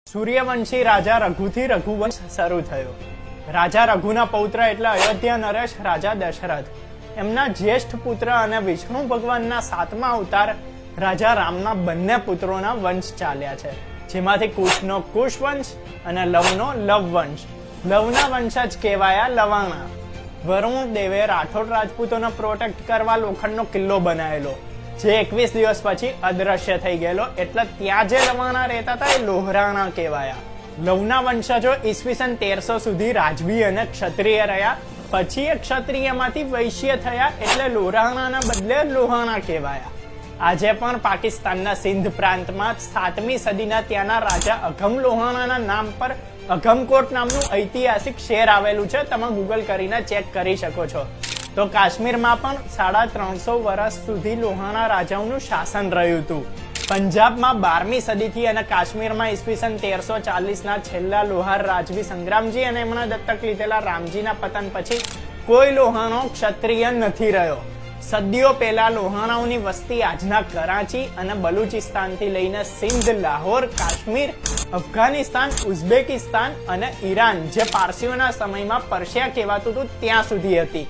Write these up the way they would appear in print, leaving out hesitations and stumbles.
સૂર્યવંશી રાજા રઘુથી રઘુવંશ શરૂ થયો. રાજા રઘુના પૌત્ર એટલે અયોધ્યા નરેશ રાજા દશરથ. એમના જ્યેષ્ઠ પુત્ર અને વિષ્ણુ ભગવાનના 7મા અવતાર રાજા રામના બંને પુત્રોના વંશ ચાલ્યા છે, જેમાંથી કુશનો કુશવંશ અને લવનો લવવંશ. લવના વંશજ કહેવાયા લવાણા. વરુણ દેવે રાઠોડ રાજપૂતોને પ્રોટેક્ટ કરવા લોખંડનો કિલ્લો બનાવેલો, જે 21 દિવસ પછી અદ્રશ્ય થઈ ગયેલો, એટલે ત્યાં જે લવાણા રહેતા હતા એ લોહરાણા કહેવાયા. લવના વંશજો ઈસવીસન 1300 સુધી રાજવી અને ક્ષત્રિય રહ્યા. પછી એ ક્ષત્રિયમાંથી વૈશ્ય થયા, એટલે લોહરાણાના બદલે લોહાણા કહેવાયા. આજે પણ પાકિસ્તાનના સિંધ પ્રાંતમાં 7મી સદીના ત્યાંના રાજા અઘમ લોહાણાના નામ પર અઘમકોટ નામનું ઐતિહાસિક શહેર આવેલું છે. તમે ગૂગલ કરીને ચેક કરી શકો છો. તો કાશ્મીરમાં પણ 350 વર્ષ સુધી લોહાણા રાજાઓનું શાસન રહ્યું હતું. પંજાબમાં 12મી સદીથી અને કાશ્મીરમાં ઈસવીસન 1340ના છેલ્લા લોહાર રાજવી સંગ્રામજી અને એમના દત્તક લીધેલા રામજીના પતન પછી કોઈ લોહાણો ક્ષત્રિય નથી રહ્યો. સદીઓ પહેલા લોહાણાઓની વસ્તી આજના કરાચી અને બલુચિસ્તાનથી લઈને સિંધ, લાહોર, કાશ્મીર, અફઘાનિસ્તાન, ઉઝબેકિસ્તાન અને ઈરાન, જે પારસીઓના સમયમાં પર્શિયા કહેવાતું હતું, ત્યાં સુધી હતી.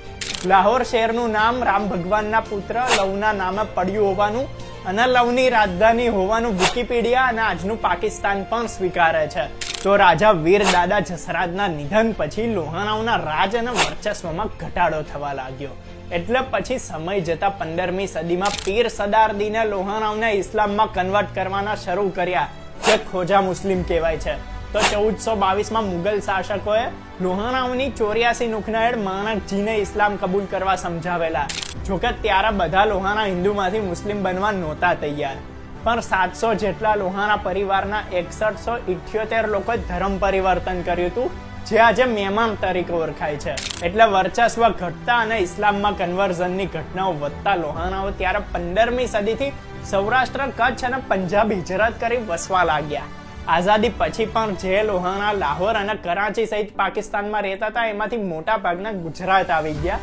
લાહોર શહેરનું નામ રામ ભગવાનના પુત્ર લવના નામે પડ્યું હોવાનું અને લવની રાજધાની હોવાનું વિકિપીડિયા અને આજનું પાકિસ્તાન પણ સ્વીકારે છે. તો રાજા વીર દાદા જસરાજના નિધન પછી લોહાણાઓના રાજ અને વર્ચસ્વમાં ઘટાડો થવા લાગ્યો. એટલે પછી સમય જતા 15મી સદીમાં પીર સદારદીને લોહાણાઓને ઇસ્લામમાં કન્વર્ટ કરવાના શરૂ કર્યા, જે ખોજા મુસ્લિમ કહેવાય છે. તો 1422માં મુગલ શાસકોએ લોહાણાઓની 84 નુખનાએડ માણકજીને ઇસ્લામ કબૂલ કરવા સમજાવેલા. જોકે ત્યારે બધા લોહાણા હિન્દુમાંથી મુસ્લિમ બનવા નહોતા તૈયાર, પણ 700 જેટલા લોહાણા પરિવારના 6178 લોકોએ ધર્મ પરિવર્તન કર્યું હતું, જે આજે મહેમાન તરીકે ઓળખાય છે. એટલે વર્ચસ્વ ઘટતા અને ઇસ્લામમાં કન્વર્ઝનની ઘટનાઓ વધતા લોહાણાઓ ત્યારે 15મી સદીથી સૌરાષ્ટ્ર, કચ્છ અને પંજાબ હિજરત કરી વસવા લાગ્યા. આઝાદી પછી પણ જે લોહાણા લાહોર અને કરાચી સહિત પાકિસ્તાનમાં રહેતા હતા, એમાંથી મોટા ભાગના ગુજરાત આવી ગયા.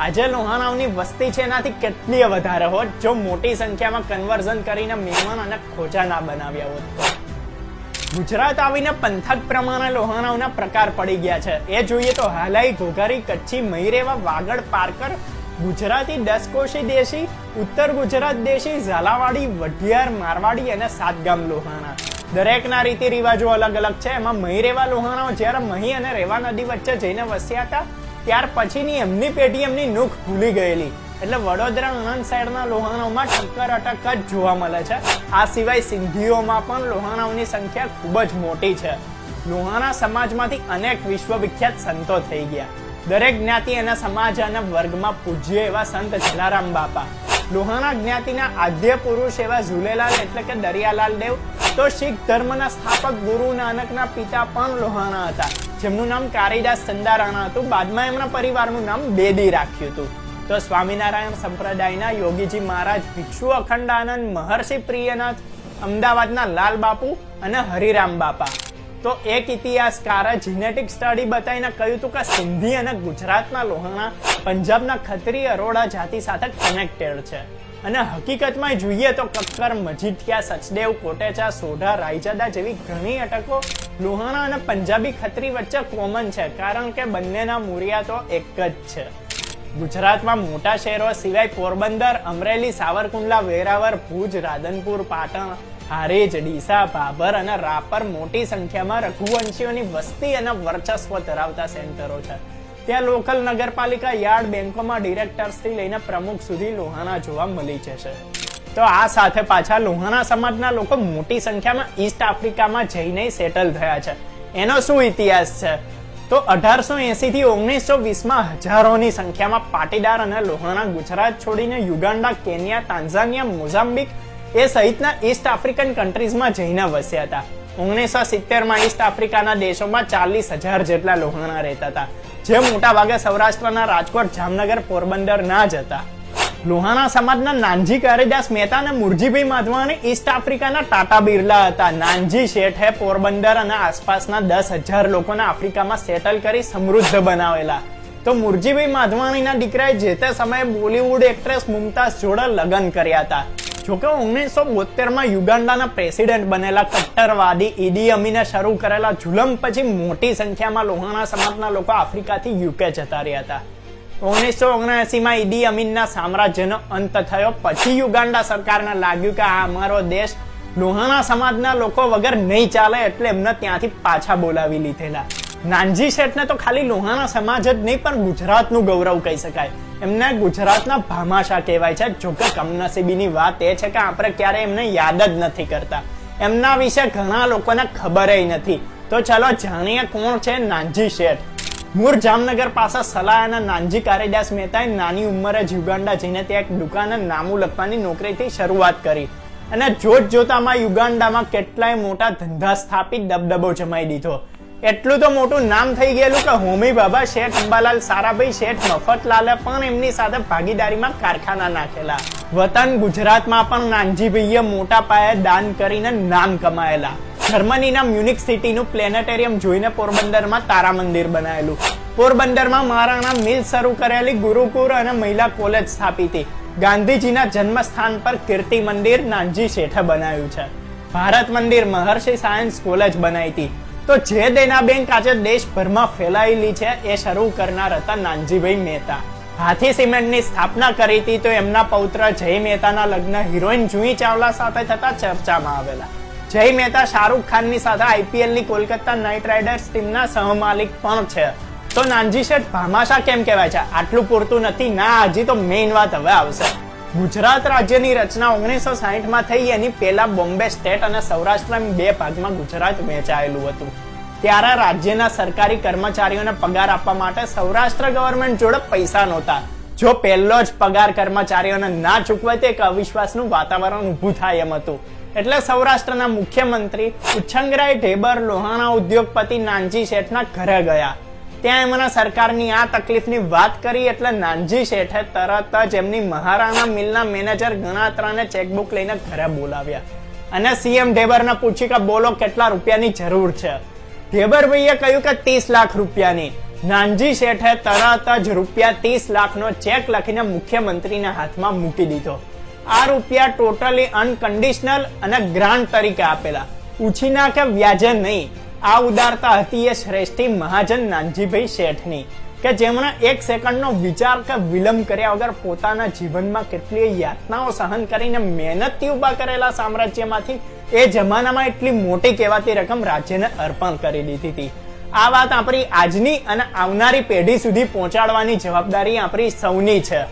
આજે લોહાણાઓની વસ્તી છે એનાથી કેટલીય વધારે હોત જો મોટી સંખ્યામાં કન્વર્ઝન કરીને મહેમાન અને ખોજા ના બનાવ્યા હોત. ગુજરાત આવીને પંથક પ્રમાણે લોહાણાઓના પ્રકાર પડી ગયા છે. એ જોઈએ તો હાલાઈ, ઘોઘારી, કચ્છી, મહીરેવા, વાગડ, પારકર, ગુજરાતી, 10 કોશી દેશી, ઉત્તર ગુજરાત દેશી, ઝાલાવાડી, વઢિયાર, મારવાડી અને સાતગામ લોહાણા. દરેકના રીતિ રિવાજો અલગ અલગ છે. એમાં મહીરેવા લોહાણાઓ જ્યારે મહી અને રેવા નદી વચ્ચે જઈને વસ્યા હતા, ત્યાર પછીની એમની પેઢી એમની નૂખ ભૂલી ગયેલી. એટલે વડોદરા, આણંદ સાઈડના લોહાણાઓમાં ટક્કર અટક જ જોવા મળે છે. આ સિવાય સિંધીઓમાં પણ લોહાણાઓની સંખ્યા ખૂબ જ મોટી છે. લોહાણા સમાજમાંથી અનેક વિશ્વવિખ્યાત સંતો થઈ ગયા. દરેક જ્ઞાતિ અને સમાજ અને વર્ગમાં પૂજ્ય એવા સંત જલારામ બાપા. લોહાણા જ્ઞાતિના આદ્ય પુરુષ એવા ઝૂલેલાલ એટલે કે દરિયાલાલ દેવ. તો શીખ ધર્મના સ્થાપક ગુરુ નાનકના પિતા પણ લોહાણા હતા, જેમનું નામ કારીદાસ ચંદારાણા હતું. બાદમાં એમના પરિવારનું નામ બેદી રાખ્યું હતું. તો સ્વામિનારાયણ સંપ્રદાયના યોગીજી મહારાજ, ભિક્ષુ અખંડાનંદ, મહર્ષિ પ્રિયનાથ, અમદાવાદના લાલ બાપુ અને હરિરામ બાપા. તો એક ઇતિહાસકારે જીનેટિક સ્ટડી બતાવીને કહ્યું હતું કે સિંધી અને ગુજરાતના લોહાણા પંજાબના ખત્રી અરોડા જાતિ સાથે કનેક્ટેડ છે. અને હકીકતમાં જોઈએ તો કક્કર, મજીઠિયા, સચદેવ, કોટેચા, સોઢા, રાયજાદા જેવી ઘણી અટકો લોહાણા અને પંજાબી ખત્રી વચ્ચે કોમન છે, કારણ કે બંનેના મૂળિયા તો એક જ છે. ગુજરાતમાં મોટા શહેરો સિવાય પોરબંદર, અમરેલી, સાવરકુંડલા, વેરાવર, ભુજ, રાધનપુર, પાટણ, હારીજ, ડીસા, ભાભર અને રાપર મોટી સંખ્યામાં રઘુવંશીઓની વસ્તી અને વર્ચસ્વ ધરાવતા સેન્ટરો છે. ત્યાં લોકલ નગરપાલિકા, યાર્ડ, બેંકોમાં ડિરેક્ટર્સથી લઈને પ્રમુખ સુધી લોહાણા જોવા મળી જશે. તો આ સાથે પાછા લોહાણા સમાજના લોકો મોટી સંખ્યામાં ઈસ્ટ આફ્રિકામાં જઈને સેટલ થયા છે. એનો શું ઇતિહાસ છે? તો 1880 થી 1920માં હજારોની સંખ્યામાં પાટીદાર અને લોહાણા ગુજરાત છોડીને યુગાન્ડા, કેન્યા, તાન્ઝાનિયા, મોઝામ્બિક એ સહિતના ઈસ્ટ આફ્રિકન કન્ટ્રીઝમાં જઈને વસ્યા હતા. 1970માં ઈસ્ટ આફ્રિકાના દેશોમાં 40,000 જેટલા લોહાણા રહેતા હતા, જે મોટા ભાગે સૌરાષ્ટ્રના રાજકોટ, જામનગર, પોરબંદર ના જ હતા. લોહાણા સમાજના નાનજી કારીદાસ મહેતા અને મુરજીભાઈ માધવાણી ઈસ્ટ આફ્રિકાના ટાટા બિરલા હતા. નાનજી શેઠે પોરબંદર અને આસપાસના 10,000 લોકોને આફ્રિકામાં સેટલ કરી સમૃદ્ધ બનાવેલા. તો મુરજીભાઈ માધવાણીના દીકરાએ જે તે સમયે બોલિવૂડ એક્ટ્રેસ મુમતાઝ જોડે લગ્ન કર્યા હતા. જોકે 1972માં યુગાન્ડાના પ્રેસિડેન્ટ બનેલા કટ્ટરવાદી ઈડી અમીને શરૂ કરેલા જુલમ પછી મોટી સંખ્યામાં લોહાણા સમાજના લોકો આફ્રિકાથી યુકે જતા રહ્યા હતા. 1979માં ઈડી અમીનના સામ્રાજ્યનો અંત થયો. પછી યુગાન્ડા સરકારને લાગ્યું કે આ અમારો દેશ લોહાણા સમાજના લોકો વગર નહીં ચાલે, એટલે એમને ત્યાંથી પાછા બોલાવી લીધેલા. નાનજી શેઠને તો ખાલી લોહાણા સમાજ જ નહીં પણ ગુજરાતનું ગૌરવ કહી શકાય. એમને ગુજરાતના ભામાશા કહેવાય છે. જોકે કમનસીબીની વાત એ છે કે આપણે ક્યારે એમને યાદ જ નથી કરતા. એમના વિશે ઘણા લોકોને ખબર નથી. તો ચાલો જાણીએ કોણ છે નાનજી શેઠ. મૂળ જામનગર પાસે સલાહ અને નાનજી કારીદાસ મહેતાએ નાની ઉંમરે જ યુગાન્ડા જઈને ત્યાં એક દુકાને નામું લખવાની નોકરીથી શરૂઆત કરી અને જોત જોતામાં યુગાન્ડામાં કેટલાય મોટા ધંધા સ્થાપિત દબદબો જમાઈ દીધો. એટલું તો મોટું નામ થઈ ગયેલું કે હોમી બાબા શેઠ, અંબાલાલ સારાભાઈ શેઠ, મફતલાલે પણ એમની સાથે ભાગીદારીમાં કારખાના નાખેલા. વતન ગુજરાતમાં પણ નાનજીભાઈએ મોટા પાયે દાન કરીને નામ કમાયેલા. જર્મનીના મ્યુનિક સિટીનું પ્લેનેટેરિયમ જોઈને પોરબંદરમાં તારા મંદિર બનાવેલું. પોરબંદરમાં મહારાણા મિલ શરૂ કરેલી ગુરુકુળ અને મહિલા કોલેજ સ્થાપી. ગાંધીજીના જન્મસ્થાન પર કીર્તિ મંદિર નાનજી શેઠે બનાવ્યું છે. ભારત મંદિર, મહર્ષિ સાયન્સ કોલેજ બનાવી હતી. તો જે દેના બેંક આજે દેશભરમાં ફેલાયેલી છે એ શરૂ કરનાર હતા નાનજીભાઈ મહેતા. હાથી સિમેન્ટની સ્થાપના કરી હતી. તો એમના પૌત્ર જય મહેતાના લગ્ન હિરોઈન જુહી ચાવલા સાથે થતા ચર્ચામાં આવેલા. જય મહેતા શાહરૂખ ખાનની સાથે આઈપીએલની કોલકાતા નાઇટ રાઇડર્સ ટીમના સહમાલિક પણ છે. તો નાનજી શેઠ ભામાશા કેમ કહેવાય છે? આટલું પૂરતું નથી ના, હજી તો મેઇન વાત હવે આવશે. ગુજરાત રાજ્યની રચના 1960માં થઈ. એની પહેલા બોમ્બે સ્ટેટ અને સૌરાષ્ટ્ર એમ બે ભાગમાં ગુજરાત વહેંચાયેલું હતું. ત્યારે રાજ્યના સરકારી કર્મચારીઓને પગાર આપવા માટે સૌરાષ્ટ્ર ગવર્મેન્ટ જોડે પૈસા નહોતા. જો પહેલો જ પગાર કર્મચારીઓને ના ચૂકવાય તો એક અવિશ્વાસનું વાતાવરણ ઊભું થાય એમ હતું. એટલે સૌરાષ્ટ્રના મુખ્યમંત્રી ઉચ્છંગરાય ઢેબર લોહાણા ઉદ્યોગપતિ નાનજી શેઠના ઘરે ગયા. ત્યાં એમના સરકારની આ તકલીફની વાત કરી એટલે નાનજી શેઠે તરત જ એમની મહારાણા મિલના મેનેજર ગણાત્રાને ચેકબુક લઈને ઘરે બોલાવ્યા અને સીએમ ઢેબરને પૂછ્યું કે બોલો કેટલા રૂપિયાની જરૂર છે. ઢેબરભાઈએ કહ્યું કે 30 લાખ રૂપિયાની. નાનજી શેઠે તરત જ રૂપિયા 30 લાખનો ચેક લખીને મુખ્યમંત્રીના હાથમાં મૂકી દીધો. આ રૂપિયા ટોટલી અનકન્ડિશનલ અને ગ્રાન્ટ તરીકે આપેલા, ઉછીના કે વ્યાજે નહીં. આ ઉદારતા હતી એ શ્રેષ્ઠી મહાજન નાનજીભાઈ શેઠની કે જેમણે એક સેકન્ડનો વિચાર કે વિલંબ કર્યા વગર પોતાના જીવનમાં કેટલીય યાતનાઓ સહન કરીને મહેનતથી ઉભા કરેલા સામ્રાજ્યમાંથી એ જમાનામાં એટલી મોટી કહેવાતી રકમ રાજ્યને અર્પણ કરી દીધી હતી. આ વાત આપણી આજની અને આવનારી પેઢી સુધી પહોંચાડવાની જવાબદારી આપણી સૌની છે.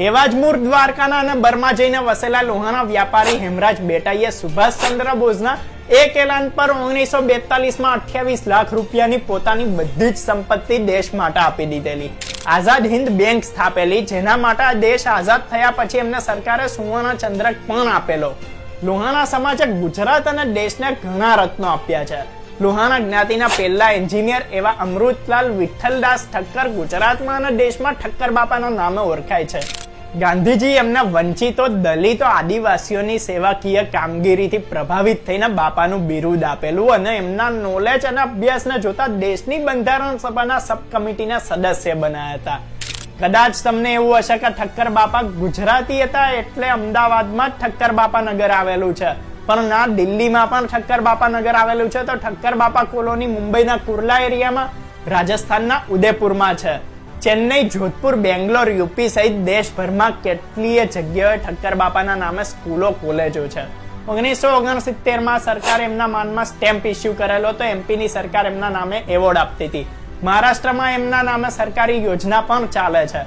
એવા જ મૂળ દ્વારકાના અને બર્મા જઈને વસેલા લોહાણા વ્યાપારી હેમરાજ બેટાઈએ સુભાષચંદ્ર બોઝના એક એલાન પર 1942માં 28 લાખ રૂપિયાની પોતાની બધી જ સંપત્તિ દેશ માટે આપી દીધેલી. આઝાદ હિન્દ બેંક સ્થાપેલી, જેના માટે આ દેશ આઝાદ થયા પછી એમને સરકારે સુવર્ણ ચંદ્રક પણ આપેલો. લોહાણા સમાજે ગુજરાત અને દેશને ઘણા રત્નો આપ્યા છે. લોહાણા જ્ઞાતિના પહેલા એન્જિનિયર એવા અમૃતલાલ વિઠ્ઠલદાસ ઠક્કર ગુજરાતમાં અને દેશમાં ઠક્કર બાપાના નામે ઓળખાય છે. ગાંધીજી એમના વંચિતો, દલિતો, આદિવાસીઓની સેવાકીય કામગીરીથી પ્રભાવિત થઈને બાપાનું બિરુદ આપેલું અને એમના નોલેજ અને અભ્યાસને જોતા દેશની બંધારણ સભાના સબ કમિટીના સદસ્ય બનાયા હતા. કદાચ તમને એવું હશે કે ઠક્કર બાપા ગુજરાતી હતા એટલે અમદાવાદમાં જ ઠક્કર બાપા નગર આવેલું છે, પણ ના, દિલ્હીમાં પણ ઠક્કર બાપા નગર આવેલું છે. તો ઠક્કર બાપા કોલોની મુંબઈના કુર્લા એરિયામાં, રાજસ્થાનના ઉદયપુરમાં છે. ચેન્નઈ, જોધપુર, બેંગ્લોર, યુપી સહિત દેશભરમાં કેટલીય જગ્યાએ ઠક્કર બાપાના નામે સ્કૂલો, કોલેજો છે. 1969માં સરકારે એમના માનમાં સ્ટેમ્પ ઇસ્યુ કરેલો તો એમપીની સરકાર એમના નામે એવોર્ડ આપતી હતી. મહારાષ્ટ્રમાં એમના નામે સરકારી યોજના પણ ચાલે છે.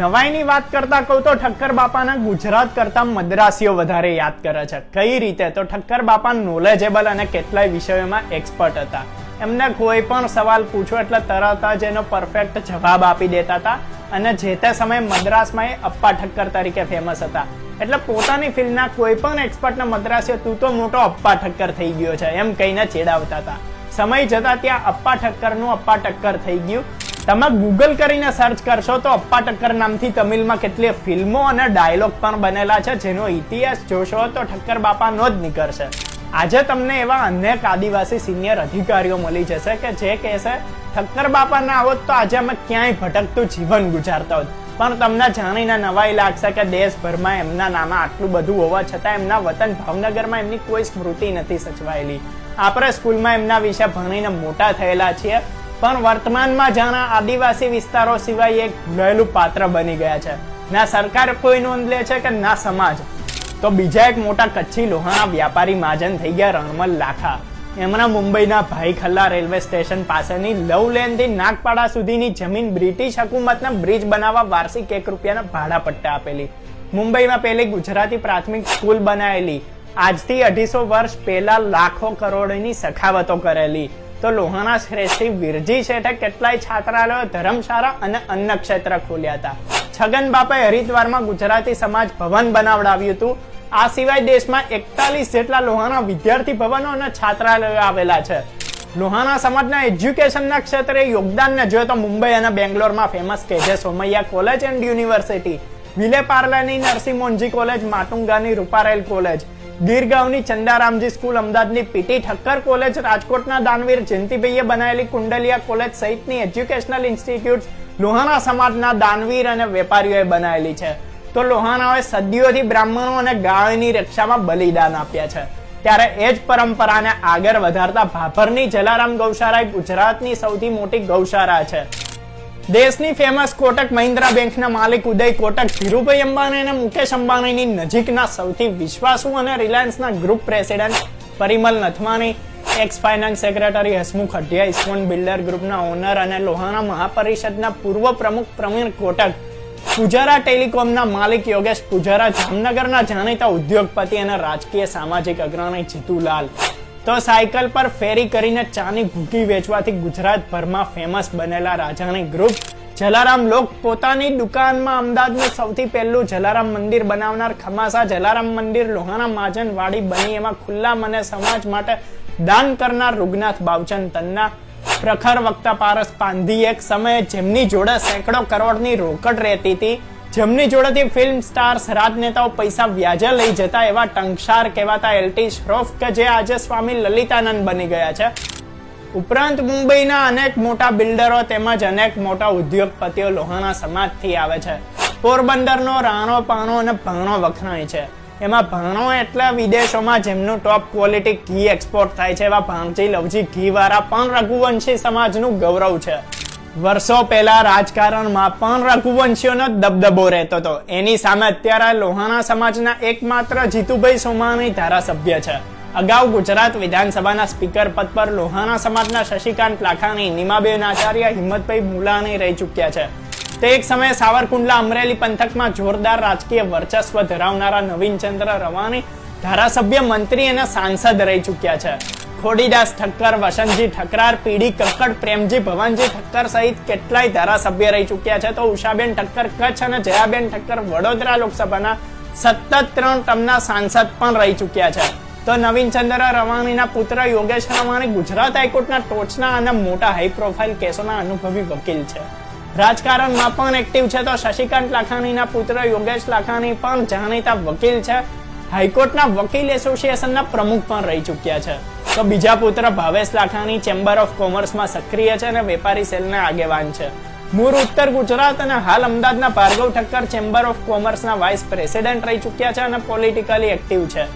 નવાઈની વાત કરતા કહું તો ઠક્કર બાપાના ગુજરાત કરતા મદ્રાસીઓ વધારે યાદ કરે છે. કઈ રીતે? તો ઠક્કર બાપા નોલેજેબલ અને કેટલાય વિષયોમાં એક્સપર્ટ હતા. એમને કોઈ પણ સવાલ પૂછો એટલે તરત જ એનો પરફેક્ટ જવાબ આપી દેતા હતા અને જે તે સમયે મદ્રાસમાં એ અપ્પા ઠક્કર તરીકે ફેમસ હતા. એટલે પોતાની ફિલ્ડના કોઈ પણ એક્સપર્ટને મદ્રાસીઓ તું તો મોટો અપ્પા ઠક્કર થઈ ગયો છે એમ કહીને ચેડાવતા હતા. સમય જતા ત્યાં અપ્પા ઠક્કરનું અપ્પા ઠક્કર થઈ ગયું. તમે ગૂગલ કરીને સર્ચ કરશો તો અપ્પા ઠક્કર નામથી તમિલમાં કેટલીય ફિલ્મો અને ડાયલોગ પણ બનેલા છે, જેનો ઇતિહાસ જોશો તો ઠક્કર બાપાનો જ નીકળશે. આજે તમને એવા અનેક આદિવાસી સિનિયર અધિકારીઓ મળી જશે કે જે કહેશે ઠક્કર બાપા ના હોત તો આજે અમે ક્યાંય ભટકતું જીવન ગુજારતા હોત. પણ તમને જાણીને નવાઈ લાગશે કે દેશભરમાં એમના નામે આટલું બધું હોવા છતાં એમના વતન ભાવનગરમાં એમની કોઈ સ્મૃતિ નથી સચવાયેલી. આપણે સ્કૂલમાં એમના વિશે ભણીને મોટા થયેલા છીએ, પણ વર્તમાનમાં જાણે આદિવાસી વિસ્તારો સિવાય એક ભૂલાયેલું પાત્ર બની ગયા છે. ના સરકાર કોઈ નોંધ લે છે કે ના સમાજ. તો બીજા એક મોટા કચ્છી લોહાણા વ્યાપારી મહાજન થઈ ગયા રણમલ લાખા. એમના મુંબઈના ભાઈ ખલ્લા રેલવે સ્ટેશન પાસેની લવ લેન થી નાગપાડા સુધીની જમીન બ્રિટિશ હુકુમતને બ્રિજ બનાવવા વાર્ષિક ₹1 ભાડા પટ્ટા આપેલી. મુંબઈમાં પહેલી ગુજરાતી પ્રાથમિક સ્કૂલ બનાવેલી. આજથી 250 વર્ષ પહેલા લાખો કરોડની સખાવતો કરેલી. તો લોહાણા શ્રેષ્ઠી વિરજી શેઠે કેટલાય છાત્રાલયો, ધર્મશાળા અને અન્ન ક્ષેત્ર ખોલ્યા હતા. છગન બાપાએ હરિદ્વારમાં ગુજરાતી સમાજ ભવન બનાવડાવ્યું હતું. આ સિવાય દેશમાં 41 જેટલા લોહાણા વિદ્યાર્થી ભવનો અને છાત્રાલયો આવેલા છે. લોહાણા સમાજના એજ્યુકેશનના ક્ષેત્રે યોગદાનને જોઈએ તો મુંબઈ અને બેંગ્લોરમાં famous KJ Somaiya college and university, Vile પાર્લેની નરસિંહ મોનજી કોલેજ, માટુંગાની રૂપારેલ કોલેજ, ગીરગાંવની ચંદારામજી સ્કૂલ, અમદાવાદની પીટી ઠક્કર કોલેજ, રાજકોટના દાનવીર જયંતિભાઈએ બનાવેલી કુંડલિયા કોલેજ સહિતની એજ્યુકેશનલ ઇન્સ્ટિટ્યૂટ્સ લોહાણા સમાજના દાનવીર અને વેપારીઓએ બનાવેલી છે. તો લોહાણાઓએ સદીઓથી બ્રાહ્મણો અને ગાયોની રક્ષામાં બલિદાન આપ્યા છે. ત્યારે એ જ પરંપરાને આગળ વધારતા ભાભરની જલારામ ગૌશાળા ગુજરાતની સૌથી મોટી ગૌશાળા છે. દેશની ફેમસ કોટક મહિન્દ્રા બેંકના માલિક ઉદય કોટક ધીરુભાઈ અંબાણી અને મુકેશ અંબાણીની નજીકના સૌથી વિશ્વાસુ અને રિલાયન્સના group president Parimal Nathwani, ex finance secretary Hasmukh Adhia, ISKCON builder ગ્રુપના ઓનર અને લોહાણા મહાપરિષદના પૂર્વ પ્રમુખ પ્રવીણ કોટક, પુજારા ટેલિકોમના માલિક યોગેશ પુજારા, જામનગરના જાણીતા ઉદ્યોગપતિ અને રાજકીય સામાજિક અગ્રણી જીતુલાલ. તો સાયકલ પર ફેરી કરીને ચાની ભૂકી વેચવાથી ગુજરાતભરમાં ફેમસ બનેલા રાજાણી ગ્રુપ જલારામ લોક પોતાની દુકાનમાં અમદાવાદનું સૌથી પહેલું જલારામ મંદિર બનાવનાર ખમાસા જલારામ મંદિર લોહાણા મહાજન વાડી બની એમાં ખુલ્લા મને સમાજ માટે દાન કરનાર રૂગનાથ બાવચંદ તન્ના, પ્રખર વક્તા પારસ પાંધી, એક સમયે જેમની જોડે સેંકડો કરોડની રોકડ રહેતી હતી, જેમની જોડેથી ફિલ્મ સ્ટાર્સ, રાજનેતાઓ પૈસા વ્યાજે લઈ જતા એવા ટંકશાર કહેવાતા એલટી શ્રોફ કે જે આજે સ્વામી લલિતાનંદ બની ગયા છે. ઉપરાંત મુંબઈના અનેક મોટા બિલ્ડરો તેમજ અનેક મોટા ઉદ્યોગપતિઓ લોહાણા સમાજથી આવે છે. પોરબંદરનો રાણો, પાણો અને ભાણો વખણાય છે. એમાં ભાણો એટલે વિદેશોમાં જેમનું ટોપ ક્વોલિટી ઘી એક્સપોર્ટ થાય છે એવા ભાણજી લવજી ઘી વાળા પણ રઘુવંશી સમાજનું ગૌરવ છે. વર્ષો પહેલા રાજકારણમાં પણ રઘુવંશીઓનો દબદબો રહેતો હતો. એની સામે અત્યારે લોહાણા સમાજના એકમાત્ર જીતુભાઈ સોમાણી ધારાસભ્ય છે. અગાઉ ગુજરાત વિધાનસભાના સ્પીકર પદ પર લોહાણા સમાજના શશિકાંત લાખાણી, નીમાબેન આચાર્ય, હિંમતભાઈ મુલાણી રહી ચૂક્યા છે. તે એક સમયે સાવરકુંડલા અમરેલી પંથકમાં જોરદાર રાજકીય વર્ચસ્વ ધરાવનારા નવીનચંદ્ર રવાણી ધારાસભ્ય, મંત્રી અને સાંસદ રહી ચૂક્યા છે. ખોડીદાસ ઠક્કર, વસંતજી ઠકરાર, પીડી કક્કડ, પ્રેમજી ભવનજી ઠક્કર સહિત કેટલાય ધારાસભ્ય રહી ચૂક્યા છે. તો ઉષાબેન ઠક્કર કચ્છ અને જયાબેન ઠક્કર વડોદરા લોકસભાના સતત 3 ટર્મના સાંસદ પણ રહી ચૂક્યા છે. તો નવીનચંદ્ર રવાણીના પુત્ર યોગેશ રવાણી ગુજરાત હાઈકોર્ટના ટોચના અને મોટા હાઈ પ્રોફાઇલ કેસોના અનુભવી વકીલ છે. રાજકારણમાં પણ એક્ટિવ છે. તો શશિકાંત લાખાણીના પુત્ર યોગેશ લાખાણી પણ જાણીતા વકીલ છે. હાઈકોર્ટના વકીલ એસોસિએશનના પ્રમુખ પણ રહી ચૂક્યા છે. તો બીજા પુત્ર ભાવેશ લાખાણી ચેમ્બર ઓફ કોમર્સમાં સક્રિય છે અને વેપારી સેલના આગેવાન છે. મૂળ ઉત્તર ગુજરાત અને હાલ અમદાવાદના ભાર્ગવ ઠક્કર ચેમ્બર ઓફ કોમર્સના વાઇસ પ્રેસિડેન્ટ રહી ચૂક્યા છે અને પોલિટિકલી એક્ટિવ છે.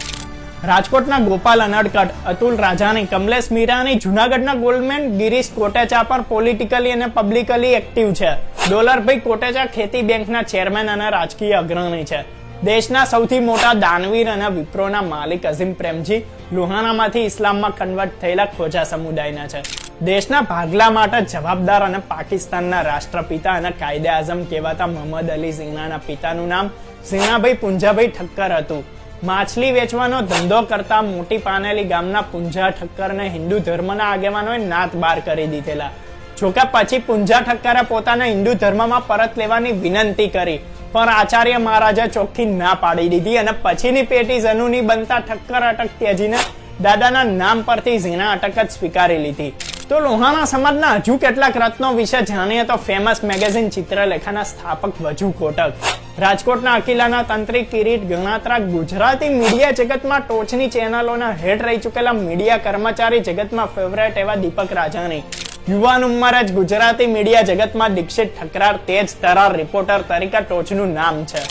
રાજકોટના ગોપાલ અનડકટ, અતુલ રાજાણી, કમલેશ મીરાણી, જુનાગઢના ગોલ્ડમેન ગિરીશ કોટેચા પણ પોલિટિકલી અને પબ્લિકલી એક્ટિવ છે. ડોલરભાઈ કોટેચા ખેતી બેંકના ચેરમેન અને રાજકીય અગ્રણી છે. દેશના સૌથી મોટા દાનવીર અને વિપ્રોના માલિક અઝીમ પ્રેમજી લોહાણામાંથી ઇસ્લામમાં કન્વર્ટ થયેલા ખોજા સમુદાયના છે. દેશના ભાગલા માટે જવાબદાર અને પાકિસ્તાનના રાષ્ટ્રપિતા અને કાયદે આઝમ કહેવાતા મોહમ્મદ અલી ઝીણાના પિતાનું નામ ઝીણાભાઈ પુંજાભાઈ ઠક્કર હતું. માછલી વેચવાનો ધંધો કરતા મોટી પાનેલી ગામના પુંજા ઠક્કરને હિન્દુ ધર્મના આગેવાનોએ નાત બાર કરી દીધેલા. જોકે પછી પુંજા ઠક્કરે પોતાના હિન્દુ ધર્મમાં પરત લેવાની વિનંતી કરી, પણ આચાર્ય મહારાજે ચોખ્ખી ના પાડી દીધી અને પછીની પેટી ઝનુની બનતા ઠક્કર અટક ત્યજીને દાદાના નામ પરથી ઝીણા અટક જ સ્વીકારી લીધી. તો લોહાણા સમાજના હજુ કેટલાક રત્નો વિશે જાણીએ તો ફેમસ મેગેઝિન ચિત્રલેખાના સ્થાપક વજુ કોટક, રાજકોટના અકિલાના તંત્રી કિરીટ ગણાત્રા, ગુજરાતી મીડિયા જગતમાં ટોચની ચેનલોના હેડ રહી ચૂકેલા મીડિયા કર્મચારી જગતમાં ફેવરેટ એવા દીપક રાજાણી, યુવાન ઉંમરે જ ગુજરાતી મીડિયા જગતમાં દીક્ષિત ઠકરાર તેજ તરાર રિપોર્ટર તરીકે ટોચનું નામ છે.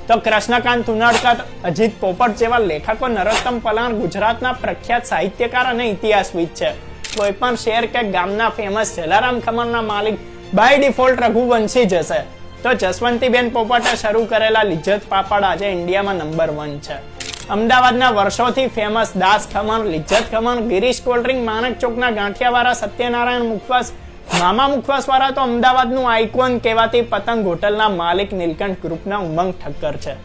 તો કૃષ્ણકાંત ઉનાળકર, અજીત પોપટ જેવા લેખકો, નરોત્તમ પલાણ ગુજરાતના પ્રખ્યાત સાહિત્યકાર અને ઇતિહાસવિદ છે. કોઈ પણ શહેર કે ગામના ફેમસ જલારામ ખમણના માલિક બાય ડિફોલ્ટ રઘુવંશી જ હશે. તો જસવંતીબેન પોપટે શરૂ કરેલા લિજ્જત પાપડ આજે ઇન્ડિયામાં નંબર 1 છે. અમદાવાદના વર્ષોથી ફેમસ દાસ ખમણ, લિજ્જત ખમણ, ગિરીશ કોલ્ડ્રિંક, માણક ચોકના ગાંઠિયાવાળા સત્યનારાયણ મુખવાસ, મામા મુખવાસ વાળા તો અમદાવાદનું આઇકોન કહેવાતી પતંગ હોટલના માલિક નીલકંઠ ગ્રુપના ઉમંગ ઠક્કર છે.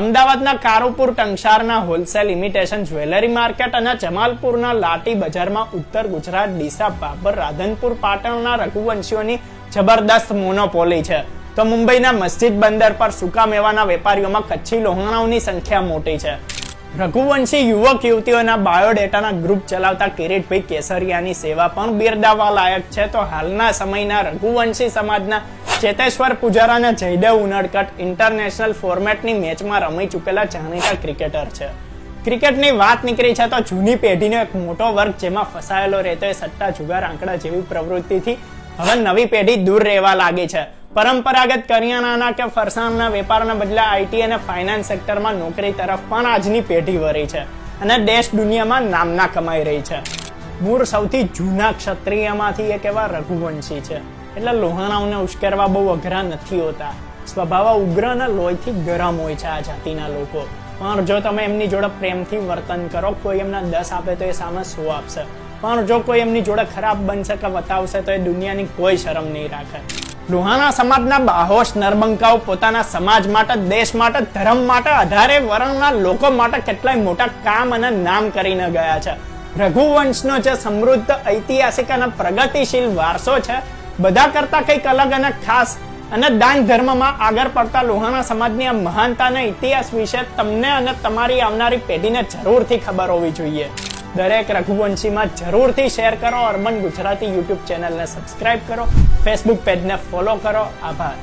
અમદાવાદના કારુપુર ટંકશારના હોલસેલ ઇમિટેશન જ્વેલરી માર્કેટ અને જમાલપુરના લાટી બજારમાં ઉત્તર ગુજરાત, ડીસા, બાબર, રાધનપુર, પાટણના રઘુવંશીઓની જબરદસ્ત મોનોપોલી છે. તો મુંબઈના મસ્જિદ બંદર પર સૂકા મેવાના વેપારીઓમાં કચ્છી લોહાણાઓની સંખ્યા મોટી છે. રઘુવંશી યુવક યુવતીઓના બાયોડેટાના ગ્રુપ ચલાવતા કિરીટભાઈ કેસરિયાની સેવા પણ બિરદાવવા લાયક છે. તો હાલના સમયના રઘુવંશી સમાજના ચેતેશ્વર પુજારા અને જયદેવ ઉનડકટ ઇન્ટરનેશનલ ફોર્મેટની મેચમાં રમી ચૂકેલા જાણીતા ક્રિકેટર છે. ક્રિકેટની વાત નીકળી છે તો જૂની પેઢીનો એક મોટો વર્ગ જેમાં ફસાયેલો રહેતો એ સટ્ટા, જુગાર, આંકડા જેવી પ્રવૃત્તિથી હવે નવી પેઢી દૂર રહેવા લાગી છે. પરંપરાગત કરિયાણાના કે ફરસાણના વેપારના બદલે આઈટી અને ફાઇનાન્સ સેક્ટરમાં નોકરી તરફ પણ આજની પેઢી વળી છે અને દેશ દુનિયામાં નામના કમાઈ રહી છે. મૂળ સૌથી જૂના ક્ષત્રિયમાંથી એક એવા રઘુવંશી છે. એટલે લોહાણાઓને ઉશ્કેરવા બહુ અઘરા નથી હોતા. સ્વભાવ ઉગ્ર અને લોહીથી ગરમ હોય છે આ જાતિના લોકો. પણ જો તમે એમની જોડે પ્રેમથી વર્તન કરો, કોઈ એમના 10 આપે તો એ સામે 100 આપશે. પણ જો કોઈ એમની જોડે ખરાબ બનશે કે બતાવશે તો એ દુનિયાની કોઈ શરમ નહીં રાખે. લોહાણા સમાજના બાહોશ નરબંકાઓ પોતાના સમાજ માટે, દેશ માટે, ધર્મ માટે, 18 વર્ણના લોકો માટે કેટલાય મોટા કામ અને નામ કરીને ગયા છે. રઘુવંશનો જે સમૃદ્ધ, ઐતિહાસિક અને પ્રગતિશીલ વારસો છે, બધા કરતા કંઈક અલગ અને ખાસ અને દાન ધર્મમાં આગળ પડતા લોહાણા સમાજની આ મહાનતા અને ઇતિહાસ વિશે તમને અને તમારી આવનારી પેઢીને જરૂરથી ખબર હોવી જોઈએ. દરેક રઘુવંશીમાં જરૂરથી શેર કરો. અર્બન ગુજરાતી યુટ્યુબ ચેનલને સબસ્ક્રાઇબ કરો. ફેસબુક પેજને ફોલો કરો. આભાર.